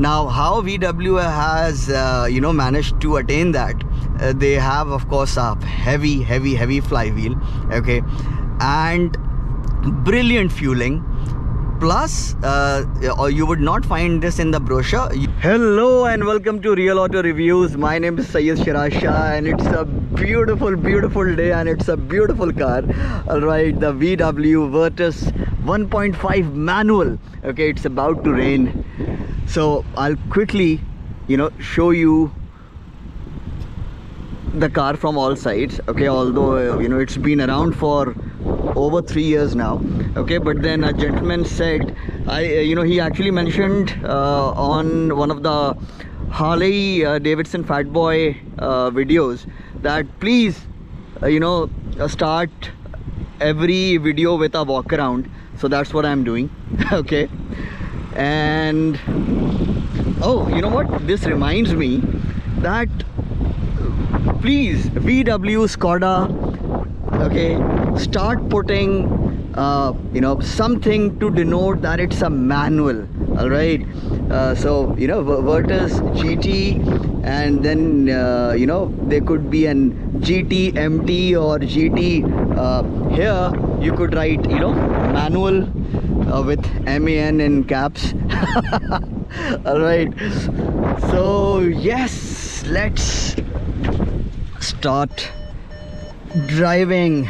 Now, how VW has managed to attain that? They have, of course, a heavy flywheel, okay, and brilliant fueling. Plus, you would not find this in the brochure. Hello and welcome to Real Auto Reviews. My name is Syed Shiraz Shah and it's a beautiful day and it's a beautiful car. Alright, the VW Virtus 1.5 manual. Okay, it's about to rain. So I'll quickly, show you the car from all sides. Okay, although, it's been around for over 3 years now. Okay, but then a gentleman said, he actually mentioned on one of the Harley Davidson Fat Boy videos that please start every video with a walk around. So that's what I'm doing. Okay, and oh, you know what, this reminds me that please VW, Skoda, okay, start putting something to denote that it's a manual. All right, so Virtus GT, and then there could be an GT MT or GT. Here you could write manual with MAN in caps. All right, so yes, let's start driving.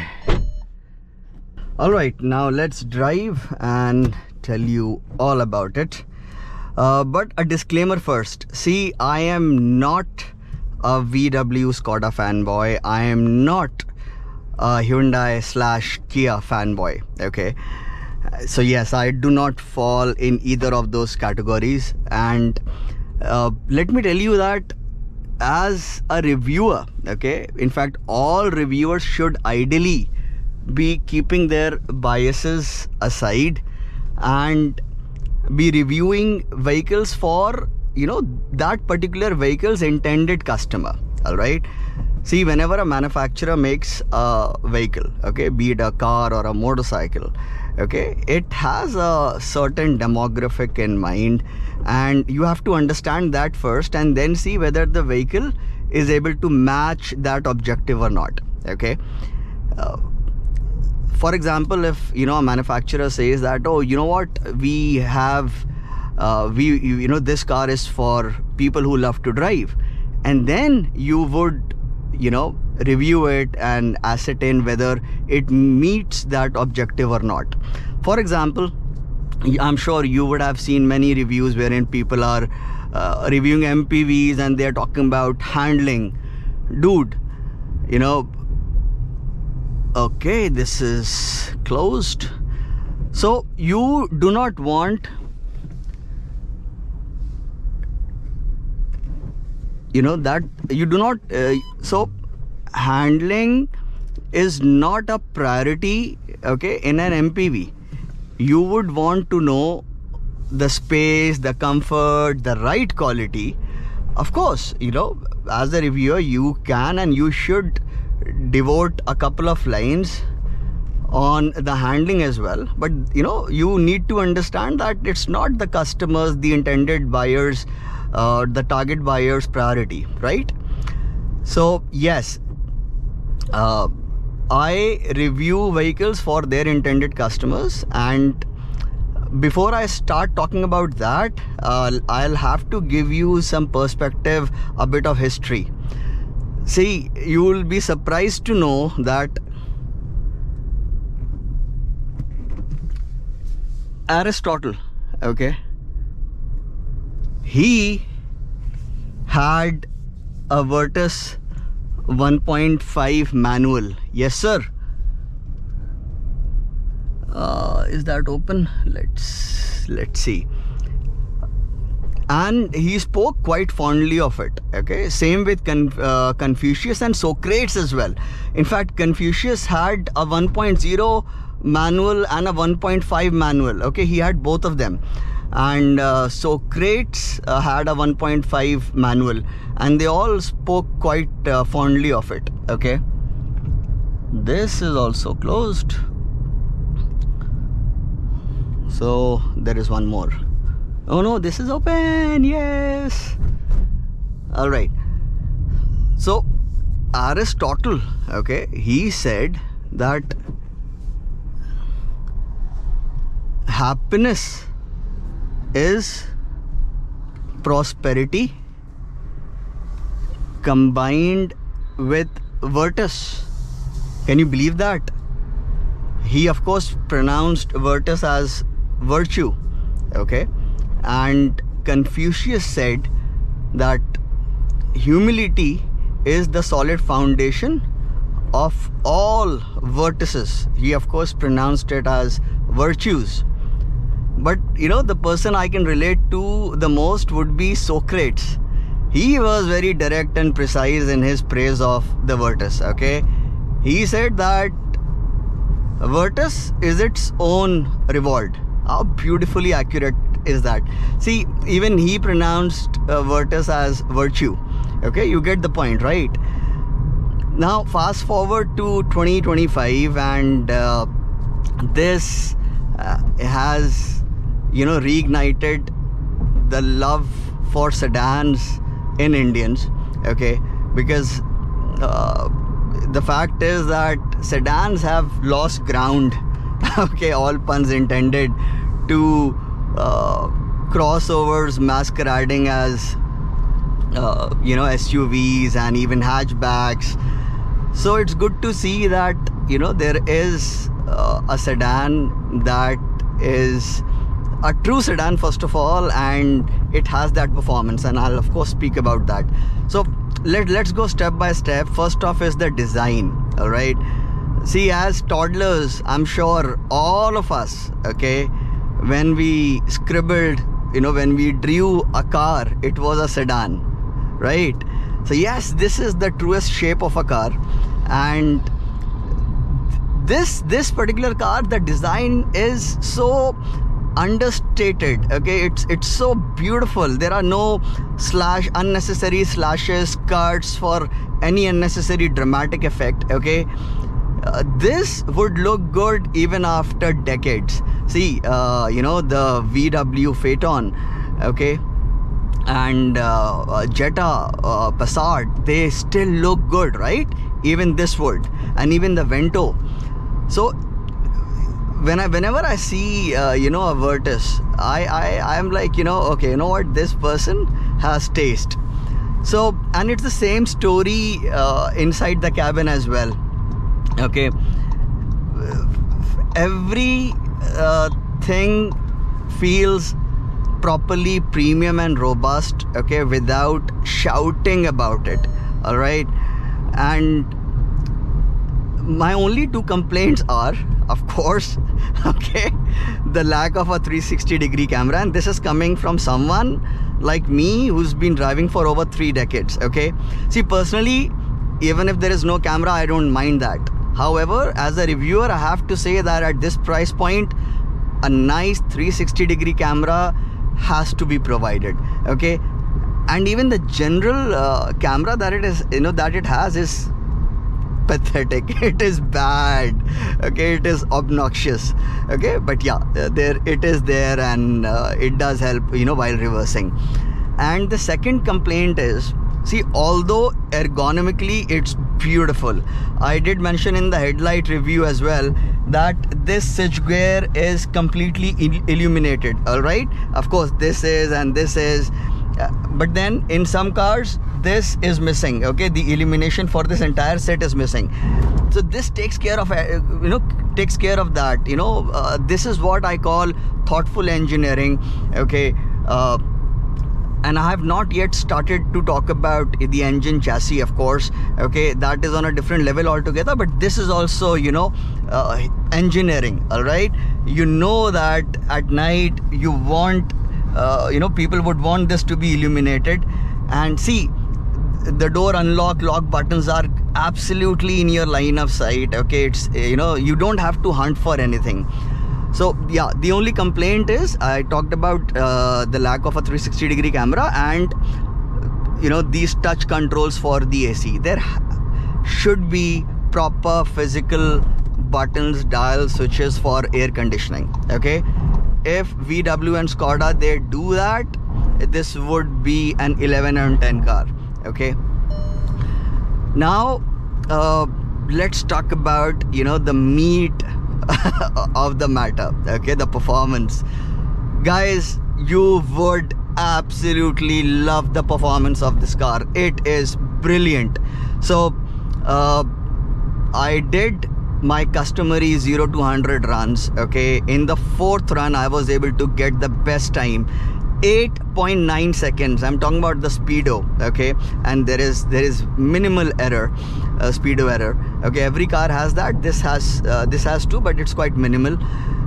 All right, now let's drive and tell you all about it. But a disclaimer first. See, I am not a VW Skoda fanboy. I am not a Hyundai/Kia fanboy. Okay, so yes, I do not fall in either of those categories. And let me tell you that as a reviewer, okay, in fact all reviewers should ideally be keeping their biases aside and be reviewing vehicles for that particular vehicle's intended customer. All right, see, whenever a manufacturer makes a vehicle, okay, be it a car or a motorcycle, okay, it has a certain demographic in mind, and you have to understand that first and then see whether the vehicle is able to match that objective or not. Okay, for example, if a manufacturer says that, oh, you know what, we have this car is for people who love to drive, and then you would review it and ascertain whether it meets that objective or not. For example, I'm sure you would have seen many reviews wherein people are reviewing MPVs and they're talking about handling. Dude, okay, this is closed. So you do not want that you do not so handling is not a priority, okay, in an MPV. You would want to know the space, the comfort, the right quality. Of course, as a reviewer, you can and you should devote a couple of lines on the handling as well, but you need to understand that it's not the customers, the intended buyers, the target buyers' priority, right? So yes, I review vehicles for their intended customers, and before I start talking about that, I'll have to give you some perspective, a bit of history. See, you will be surprised to know that Aristotle, okay, he had a Virtus 1.5 manual. Yes, sir. Is that open? Let's see. And he spoke quite fondly of it. Okay, same with Confucius and Socrates as well. In fact, Confucius had a 1.0 manual and a 1.5 manual. Okay, he had both of them. And Socrates had a 1.5 manual, and they all spoke quite fondly of it. Okay, this is also closed, so there is one more. Oh no, this is open. Yes. All right. So Aristotle, okay, he said that happiness is prosperity combined with virtus. Can you believe that? He of course pronounced virtus as virtue, okay, and Confucius said that humility is the solid foundation of all virtues. He of course pronounced it as virtues. But you know, the person I can relate to the most would be Socrates. He was very direct and precise in his praise of the virtus, okay. He said that virtus is its own reward. How beautifully accurate is that? See, even he pronounced virtus as virtue. Okay, you get the point, right? Now fast forward to 2025, and this has, you know, reignited the love for sedans in Indians, okay, because the fact is that sedans have lost ground, okay, all puns intended, to crossovers masquerading as you know, SUVs and even hatchbacks. So it's good to see that, you know, there is a sedan that is a true sedan first of all, and it has that performance, and I'll of course speak about that. So let's go step by step. First off is the design. All right, see, as toddlers, I'm sure all of us, okay, when we scribbled, you know, when we drew a car, it was a sedan, right? So yes, this is the truest shape of a car, and this particular car, the design is so understated, okay, it's so beautiful. There are no unnecessary slashes, cuts for any unnecessary dramatic effect, okay. This would look good even after decades. See, you know, the VW Phaeton, okay, and Jetta, Passat, they still look good, right? Even this would, and even the Vento. So whenever I see you know, a Virtus, I'm like, you know, okay, you know what, this person has taste. So, and it's the same story inside the cabin as well, okay. Every thing feels properly premium and robust, okay, without shouting about it. All right, and my only two complaints are, of course, okay, the lack of a 360-degree camera, and this is coming from someone like me who's been driving for over 3 decades, okay. See, personally, even if there is no camera, I don't mind that. However, as a reviewer, I have to say that at this price point, a nice 360-degree camera has to be provided, okay. And even the general camera that it is, you know, that it has is pathetic. It is bad, okay, it is obnoxious, okay. But yeah, there it is there, and it does help, you know, while reversing. And the second complaint is, see, although ergonomically it's beautiful, I did mention in the headlight review as well that this switch gear is completely illuminated. All right, of course this is and this is, but then in some cars this is missing, okay. The illumination for this entire set is missing. So this takes care of, you know, takes care of that, you know. This is what I call thoughtful engineering, okay. And I have not yet started to talk about the engine chassis, of course, okay, that is on a different level altogether. But this is also, you know, engineering. All right, you know that at night you want, you know, people would want this to be illuminated. And see, the door unlock, lock buttons are absolutely in your line of sight, okay. It's, you know, you don't have to hunt for anything. So yeah, the only complaint is, I talked about the lack of a 360-degree camera, and you know, these touch controls for the AC. There should be proper physical buttons, dials, switches for air conditioning, okay. if VW and Skoda, they do that, this would be an 11 and 10 car. Okay, now let's talk about, you know, the meat of the matter. Okay, the performance. Guys, you would absolutely love the performance of this car. It is brilliant. So I did my customary 0 to 100 runs. Okay, in the 4th run I was able to get the best time, 8.9 seconds. I'm talking about the speedo. Okay, and there is minimal error, speedo error. Okay, every car has that. This has too, but it's quite minimal.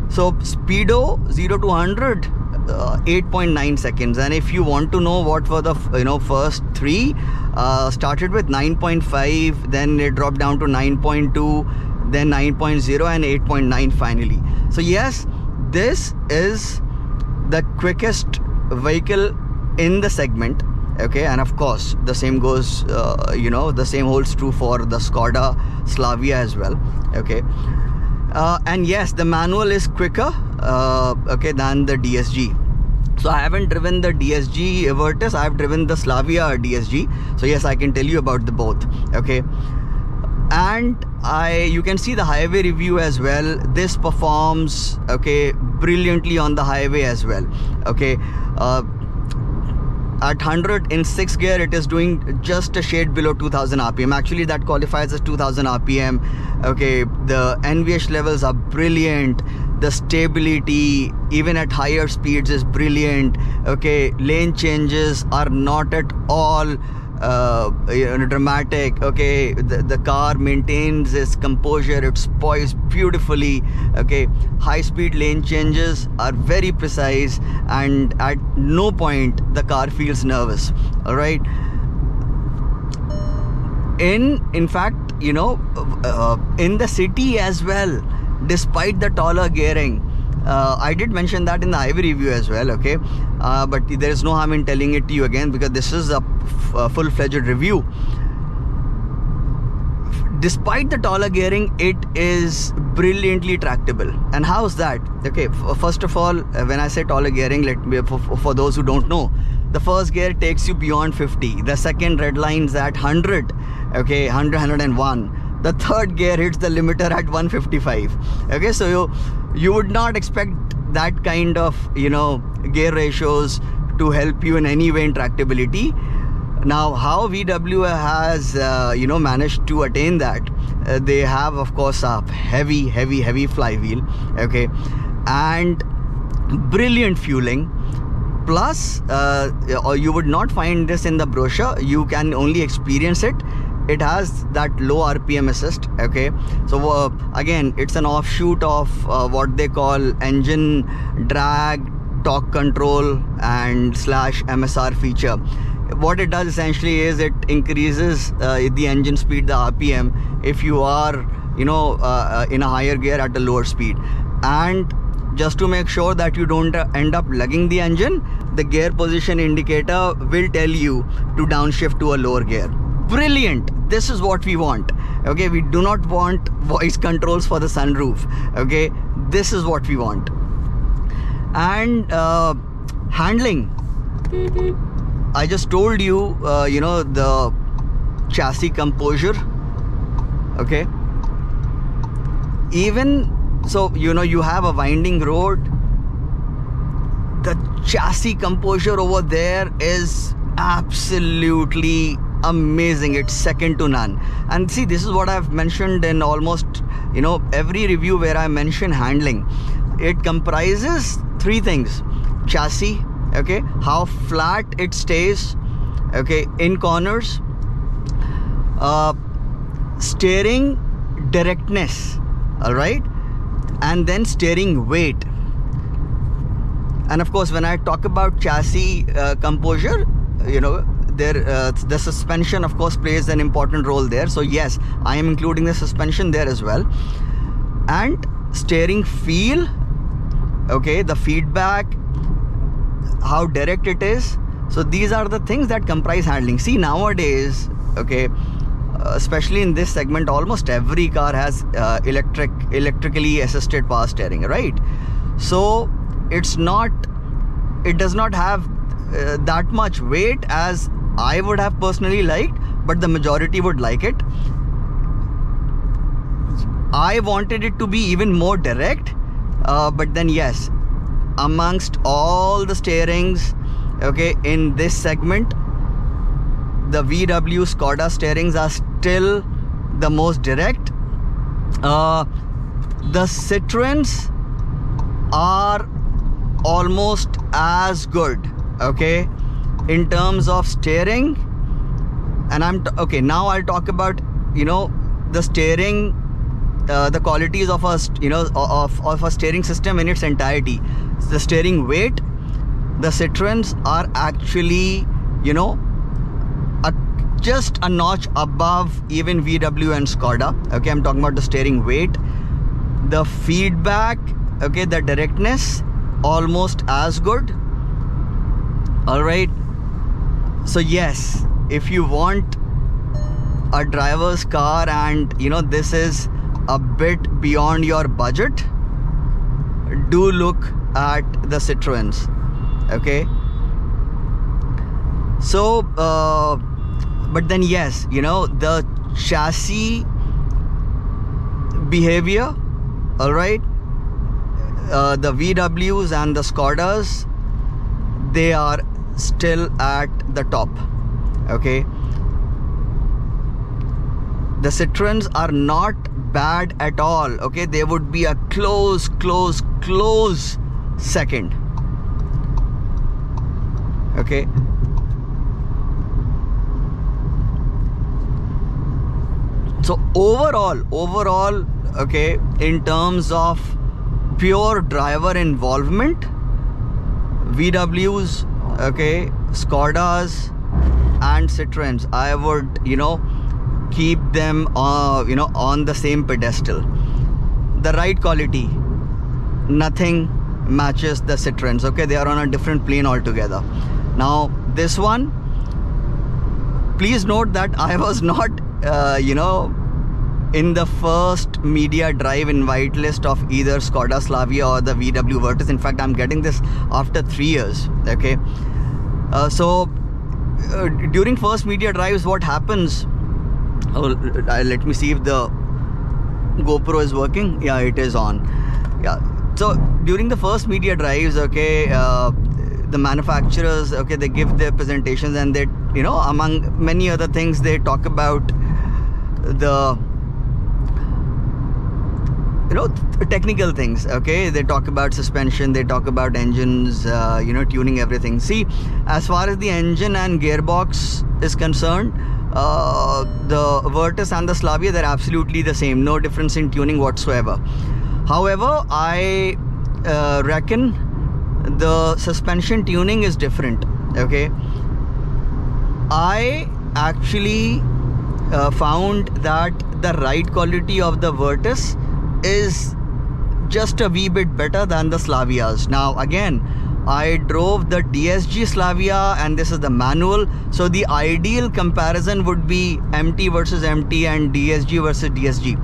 So speedo 0 to 100, 8.9 seconds. And if you want to know what were the first 3, started with 9.5, then it dropped down to 9.2, then 9.0, and 8.9 finally. So yes, this is the quickest vehicle in the segment. Okay, and of course the same goes, the same holds true for the Skoda Slavia as well. Okay, and yes, the manual is quicker than the DSG. So I haven't driven the DSG Virtus, I have driven the Slavia DSG. So yes, I can tell you about the both. Okay, and you can see the highway review as well. This performs brilliantly on the highway as well. Okay, at 100 in 6th gear, it is doing just a shade below 2000 rpm. Actually, that qualifies as 2000 rpm. Okay, the NVH levels are brilliant. The stability even at higher speeds is brilliant. Okay, lane changes are not at all dramatic. Okay, the car maintains its composure, it's poised beautifully. Okay, high speed lane changes are very precise, and at no point the car feels nervous. All right, in fact, in the city as well, despite the taller gearing, I did mention that in the highway review as well. Okay, but there is no harm in telling it to you again, because this is a full-fledged review. Despite the taller gearing, it is brilliantly tractable. And how is that? Okay, first of all, when I say taller gearing, for those who don't know, the first gear takes you beyond 50, the second red lines at 100, okay, 101. The third gear hits the limiter at 155. Okay, so you would not expect that kind of gear ratios to help you in any way in tractability. Now, how VW has managed to attain that? They have, of course, a heavy flywheel. Okay, and brilliant fueling. Plus, you would not find this in the brochure. You can only experience it. It has that low RPM assist. Okay, so again, it's an offshoot of what they call engine drag, torque control, and /MSR feature. What it does essentially is it increases the engine speed, the RPM, if you are in a higher gear at a lower speed. And just to make sure that you don't end up lugging the engine, the gear position indicator will tell you to downshift to a lower gear. Brilliant. This is what we want. Okay, we do not want voice controls for the sunroof. Okay, this is what we want. And handling, I just told you, the chassis composure. Okay, even so, you have a winding road, the chassis composure over there is absolutely amazing. It's second to none. And see, this is what I've mentioned in almost every review where I mention handling. It comprises 3 things: chassis, okay, how flat it stays, okay, in corners, steering directness, all right, and then steering weight. And of course, when I talk about chassis composure, the suspension, of course, plays an important role there. So yes, I am including the suspension there as well. And steering feel, okay, the feedback, how direct it is. So these are the things that comprise handling. See, nowadays, okay, especially in this segment, almost every car has electrically assisted power steering, right? So it does not have that much weight as I would have personally liked, but the majority would like it. I wanted it to be even more direct, but then yes, amongst all the steerings, okay, in this segment, the VW Skoda steerings are still the most direct. The Citroens are almost as good, okay, in terms of steering. And okay, now I'll talk about, you know, the steering, the qualities of a, you know, of a steering system in its entirety. The steering weight, the Citroens are actually, you know, just a notch above even VW and Skoda. Okay, I'm talking about the steering weight. The feedback, okay, the directness, almost as good. All right. So yes, if you want a driver's car and, you know, this is a bit beyond your budget, do look at the Citroens. Okay. So, but then yes, you know, the chassis behavior, all right, the VWs and the Skodas, they are still at the top. Okay, the Citroens are not bad at all. Okay, they would be a close second. Okay, so overall, okay, in terms of pure driver involvement, VWs, okay, Skodas and Citroens, I would, you know, keep them you know, on the same pedestal. The ride quality, nothing matches the Citroens. Okay, they are on a different plane altogether. Now this one, please note that I was not you know, in the first media drive invite list of either Skoda Slavia or the VW Virtus. In fact, I'm getting this after 3 years. Okay, so during first media drives, what happens, let me see if the GoPro is working. Yeah, it is on. Yeah, so during the first media drives, okay, the manufacturers, okay, they give their presentations, and they, you know, among many other things, they talk about the, you know, technical things. Okay, they talk about suspension, they talk about engines, you know, tuning, everything. See, as far as the engine and gearbox is concerned, the Virtus and the Slavia, they're absolutely the same, no difference in tuning whatsoever. However, I reckon the suspension tuning is different. Okay, I actually found that the ride quality of the Virtus is just a wee bit better than the Slavias. Now again, I drove the DSG Slavia, and this is the manual, so the ideal comparison would be MT versus MT and DSG versus DSG.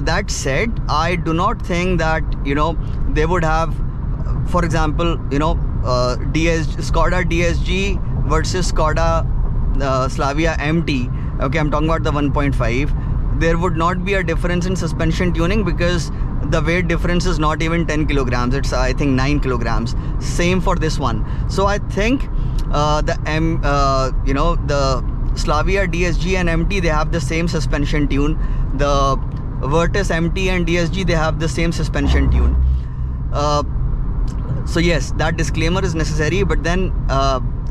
That said, I do not think that, you know, they would have, for example, you know, Skoda DSG versus Skoda Slavia MT. Okay, I'm talking about the 1.5. There would not be a difference in suspension tuning because the weight difference is not even 10 kilograms. It's, I think, 9 kilograms. Same for this one. So I think you know, the Slavia DSG and MT, they have the same suspension tune. The Virtus MT and DSG, they have the same suspension tune. So yes, that disclaimer is necessary. But then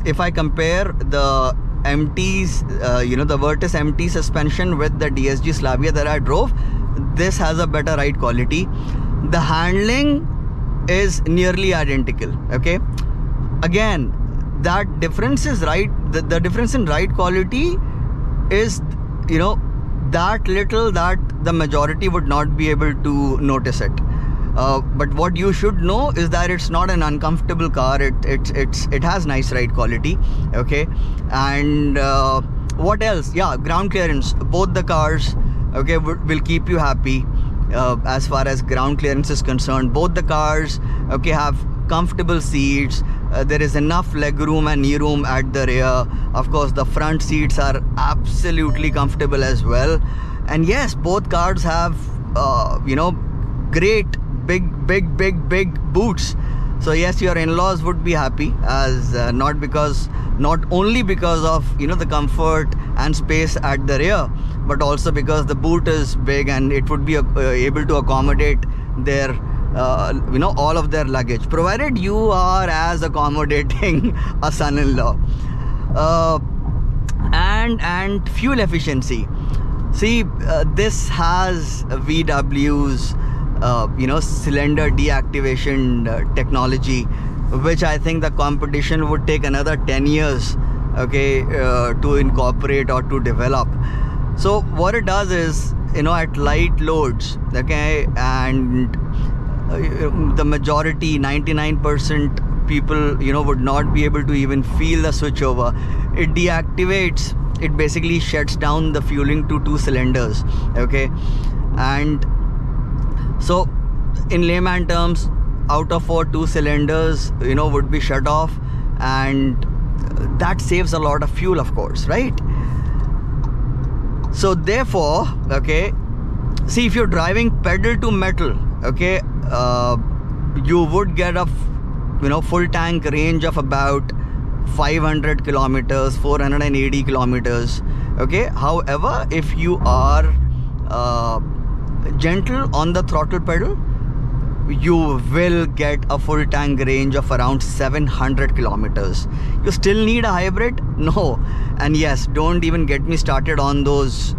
if I compare the MT's, you know, the Virtus MT suspension with the DSG Slavia that I drove, this has a better ride quality. The handling is nearly identical. Okay, again, that difference is right. The difference in ride quality is, you know, that little that the majority would not be able to notice it. But what you should know is that it's not an uncomfortable car. It has nice ride quality. Okay, and what else? Yeah, ground clearance. Both the cars, okay, will keep you happy as far as ground clearance is concerned. Both the cars, okay, have comfortable seats. There is enough leg room and knee room at the rear. Of course, the front seats are absolutely comfortable as well. And yes, both cars have great big boots. So yes, your in-laws would be happy, as not only because of the comfort and space at the rear, but also because the boot is big and it would be able to accommodate their all of their luggage, provided you are as accommodating a son-in-law. And fuel efficiency. See, this has VW's cylinder deactivation technology, which I think the competition would take another 10 years, okay, to incorporate or to develop. So what it does is, at light loads, okay, and the majority, 99% people, would not be able to even feel the switchover. It deactivates, it basically shuts down the fueling to 2 cylinders, okay. And so in layman terms, out of 4, 2 cylinders would be shut off, and that saves a lot of fuel, of course, right? So therefore, okay, see, if you're driving pedal to metal, okay, you would get a full tank range of about 500 kilometers, 480 kilometers, okay. However, if you are gentle on the throttle pedal, you will get a full tank range of around 700 kilometers. You still need a hybrid? No. And yes, don't even get me started on those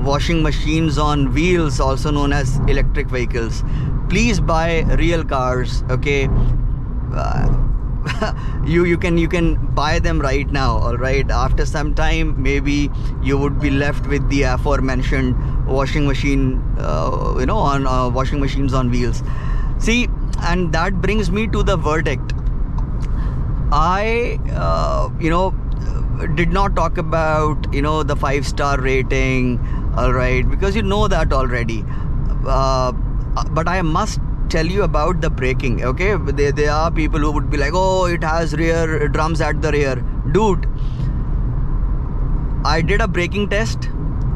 washing machines on wheels, also known as electric vehicles. Please buy real cars, okay. You can buy them right now, all right. After some time, maybe you would be left with the aforementioned washing machine on washing machines on wheels. See, and that brings me to the verdict. I did not talk about the 5-star rating, all right, because you know that already, but I must tell you about the braking, okay. There are people who would be like, oh, it has rear drums at the rear. Dude, I did a braking test,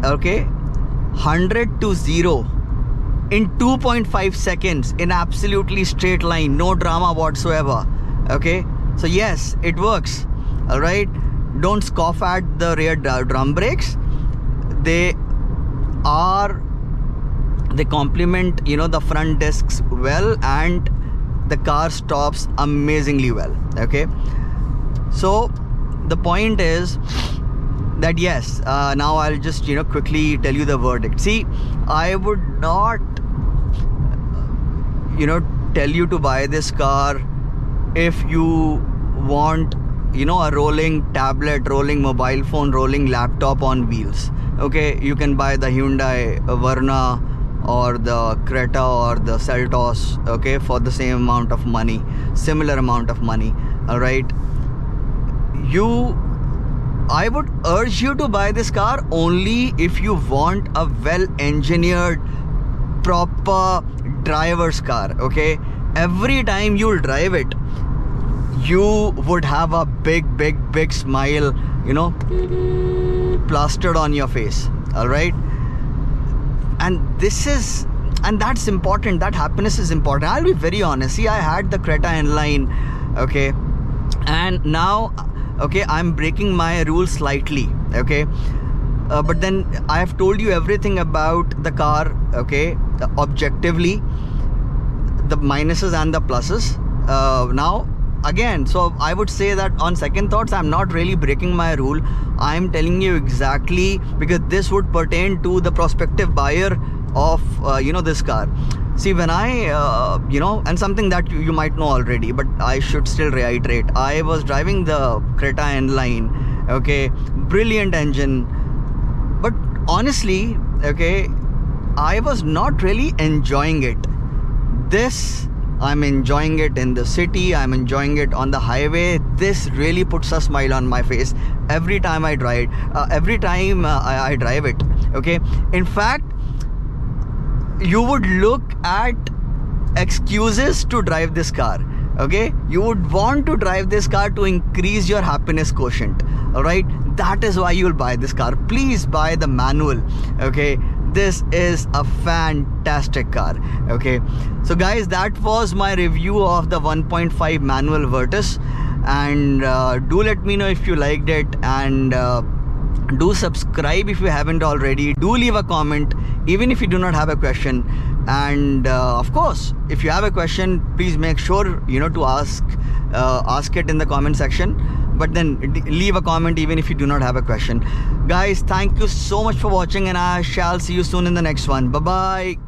okay, 100 to 0 in 2.5 seconds in absolutely straight line, no drama whatsoever, okay. So yes, it works, all right. Don't scoff at the rear drum brakes. They complement the front discs well, and the car stops amazingly well, okay. So the point is that yes, now I'll just quickly tell you the verdict. See, I would not tell you to buy this car if you want a rolling tablet, rolling mobile phone, rolling laptop on wheels, okay. You can buy the Hyundai Verna or the Creta or the Seltos, okay, for the same amount of money, similar amount of money, all right. I would urge you to buy this car only if you want a well-engineered, proper driver's car, okay. Every time you'll drive it, you would have a big smile, plastered on your face, all right. And that's important. That happiness is important. I'll be very honest. See, I had the Creta N-Line, okay, and now, okay, I'm breaking my rules slightly, okay, but then I have told you everything about the car, okay, objectively, the minuses and the pluses. Now again, so I would say that on second thoughts, I'm not really breaking my rule. I'm telling you exactly, because this would pertain to the prospective buyer of this car. See, when I and something that you might know already, but I should still reiterate, I was driving the Creta N-Line, okay, brilliant engine, but honestly, okay, I was not really enjoying it. This, I'm enjoying it in the city, I'm enjoying it on the highway. This really puts a smile on my face every time I drive I drive it, okay. In fact, you would look at excuses to drive this car. okay, you would want to drive this car to increase your happiness quotient. All right, that is why you will buy this car. Please buy the manual. Okay, this is a fantastic car. Okay, so guys, that was my review of the 1.5 manual Virtus, and do let me know if you liked it, and do subscribe if you haven't already. Do leave a comment even if you do not have a question, and of course, if you have a question, please make sure to ask it in the comment section, but then leave a comment even if you do not have a question. Guys, thank you so much for watching, and I shall see you soon in the next one. Bye bye.